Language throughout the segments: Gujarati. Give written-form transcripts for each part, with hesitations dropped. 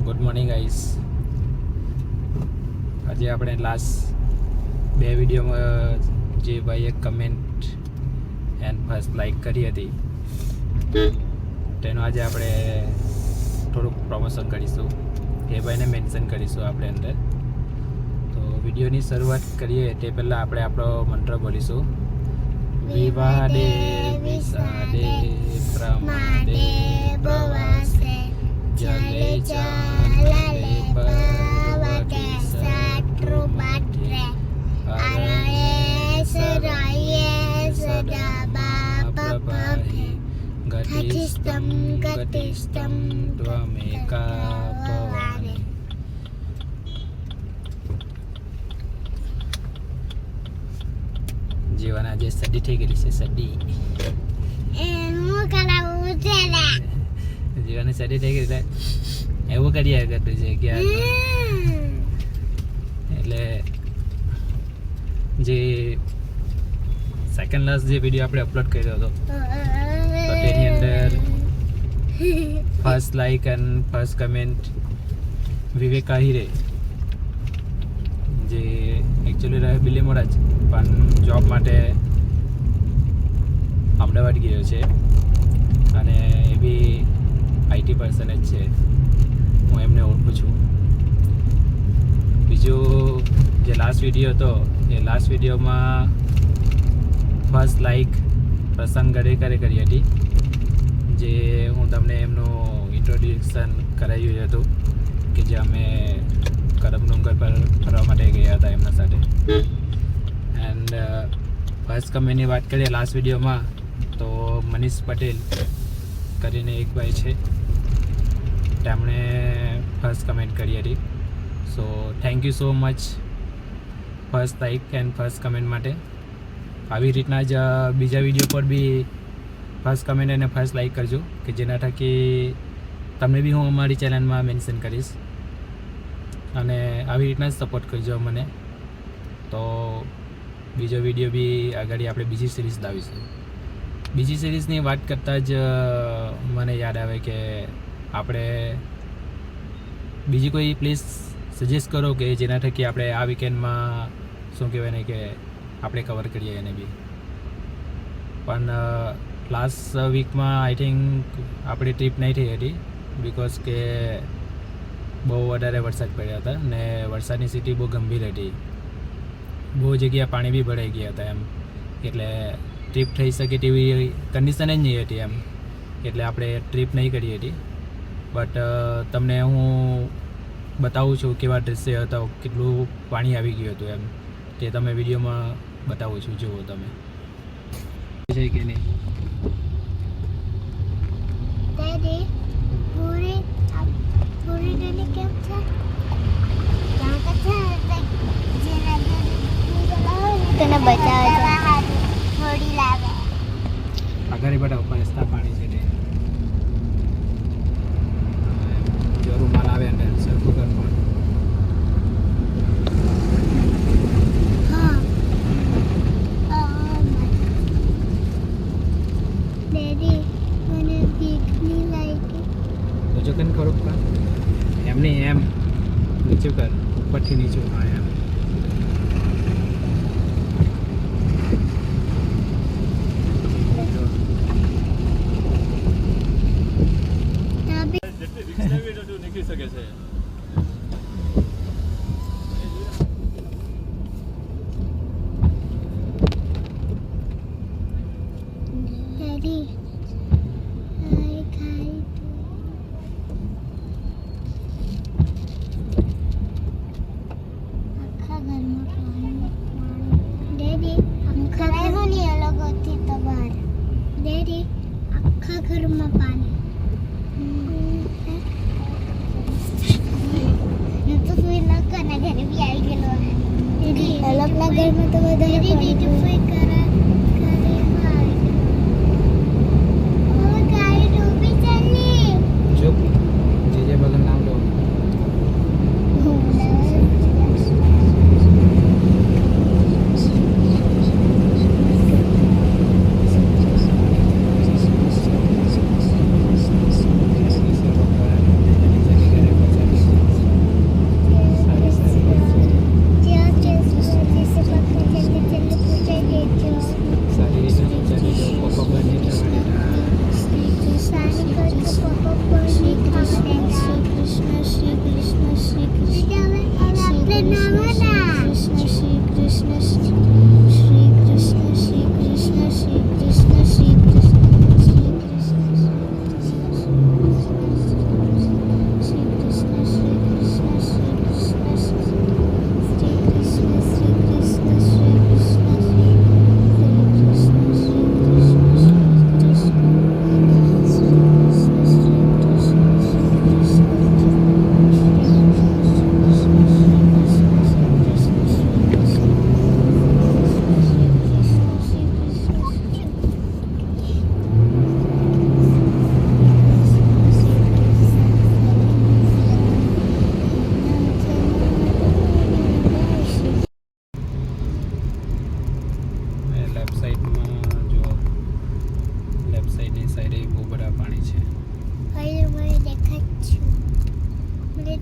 Good morning guys. આજે આપણે લાસ્ટ 2 વિડીયોમાં જે ભાઈએ કમેન્ટ એન્ડ ફર્સ્ટ લાઈક કરી હતી તેનું આજે આપણે થોડુંક પ્રમોશન કરીશું. એ ભાઈને મેન્શન કરીશું આપણે અંદર. તો વિડીયોની શરૂઆત કરીએ તે પહેલાં આપણે આપણો મંત્ર બોલીશું. વિવાદે વિસાદે પ્રમાદે પ્રવાસે જલે ચાલે પર્વતે સટ્રુમટ્રે અરણે સરાયે સદા બાપપહે ગતિસ્તમ ત્વમેકા ભવાનિ. જીવન આજે સડી થઈ ગયેલી છે. સડી જીવન સડી થઈ ગઈ એવું કરીએ કરતું છે કે એટલે જે સેકન્ડ લાસ્ટ જે વિડીયો આપણે અપલોડ કર્યો હતો તો તેની અંદર first like and first comment Vivek Ahire, જે એકચ્યુઅલી રહે બિલીમોરા જ પણ જોબ માટે અમદાવાદ ગયો છે અને એ બી આઈટી પર્સન જ છે. હું એમને ઓળખું છું. બીજો જે લાસ્ટ વિડીયો હતો એ લાસ્ટ વિડીયોમાં ફર્સ્ટ લાઈક પ્રસંગ ગડેકરે કરી હતી, જે હું તમને એમનું ઇન્ટ્રોડ્યુક્શન કરાવ્યું હતું કે જે અમે કરમ ડુંગર પર ફરવા માટે ગયા હતા એમના સાથે. એન્ડ ફર્સ્ટ કમેન્ટની વાત કરીએ લાસ્ટ વિડીયોમાં તો મનીષ પટેલ કરીને એક ભાઈ છે, તેમણે ફર્સ્ટ કમેન્ટ કરી હતી. So thank you so much first like and first comment માટે. આવી રીતના જ બીજા વિડીયો પર બી ફર્સ્ટ કમેન્ટ અને ફર્સ્ટ લાઈક કરજો કે જેના થકી તમને બી હું અમારી ચેનલમાં મેન્શન કરીશ અને આવી રીતના જ સપોર્ટ કરજો મને. તો બીજો વિડીયો બી આગળ આપણે બીજી સિરીઝ લાવીશું. બીજી સિરીઝની વાત કરતાં જ મને યાદ આવે કે આપણે બીજી કોઈ પ્લેસ સજેસ્ટ કરો કે જેના થકી આપણે આ વીકેન્ડમાં શું કહેવાય ને કે આપણે કવર કરીએ એને બી. પણ લાસ્ટ વીકમાં આઈ થિંક આપણી ટ્રીપ નહીં થઈ હતી બિકોઝ કે બહુ વધારે વરસાદ પડ્યા હતા ને વરસાદની સ્થિતિ બહુ ગંભીર હતી. બહુ જગ્યા પાણી બી ભરાઈ ગયા હતા એમ, એટલે ટ્રીપ થઈ શકે તેવી કન્ડિશન જ નહીં હતી એમ, એટલે આપણે ટ્રીપ નહીં કરી હતી. બટ તમને હું બતાવું છું કેવા દ્રશ્ય હતા, કેટલું પાણી આવી ગયું હતું એમ, તે તમે વિડીયોમાં બતાવું છું. જુઓ તમે છે કે નહીં. તને બચાવ થોડી લાવે આગળ બધા પૈસા પાણી છે તે જો રૂમાલ આવે અંદર સરખું કર પણ ડેડી મને ભીખ નહીં લાગી. તો જો કન ખરું કર એમ નહીં, એમ નીચું કર, ઉપરથી નીચું. હા એમ. નીકળી શકે છે. ડેડી ખાઈ આખા ઘરમાં પાણી. ડેડી આખા ઘરની અલગ હતી તો બહાર. ડેડી આખા ઘરમાં પાણી. અલગના ઘરમાં તો વધારે જો જે બગલ નામ લો.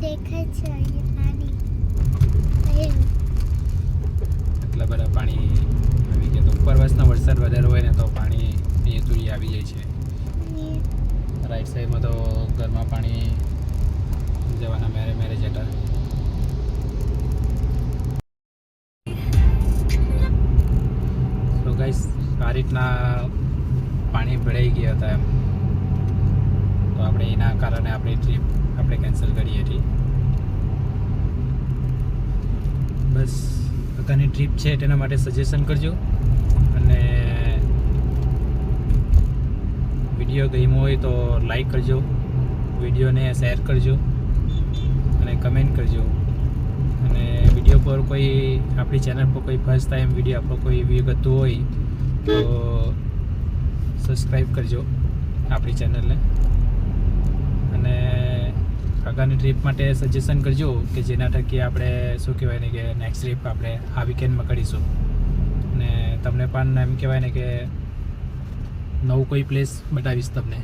દેખાય છે અહીંયા પાણી આવ્યું. એટલા બધા પાણી આવી ગયા. તો ઉપરવાસનો વરસાદ વધારે હોય ને તો પાણી અહીંયા સુધી આવી જાય છે. રાઈટ સાઈડમાં તો ઘરમાં પાણી જવાના મેરે મેરે જતા. તો ગાઈસ આ રીતના પાણી ભરાઈ ગયા હતા એમ, તો આપણે એના કારણે આપણી ટ્રીપ આપણે કેન્સલ કરી હતી. બસ પ્રકારની ટ્રીપ છે તેના માટે સજેશન કરજો, અને વિડીયો ગમ્યો હોય તો લાઈક કરજો, વિડીયોને શેર કરજો અને કમેન્ટ કરજો. અને વિડીયો પર કોઈ આપણી ચેનલ પર કોઈ ફર્સ્ટ ટાઈમ વિડીયો આપણો કોઈ વ્યૂ કરતું હોય તો સબસ્ક્રાઈબ કરજો આપણી ચેનલને. અને આગળની ટ્રીપ માટે સજેશન કરજો કે જેના થકી આપણે શું કહેવાય ને કે નેક્સ્ટ ટ્રીપ આપણે આ વીકેન્ડમાં કરીશું. અને તમને પણ એમ કહેવાય ને કે નવું કોઈ પ્લેસ બતાવીશ તમને.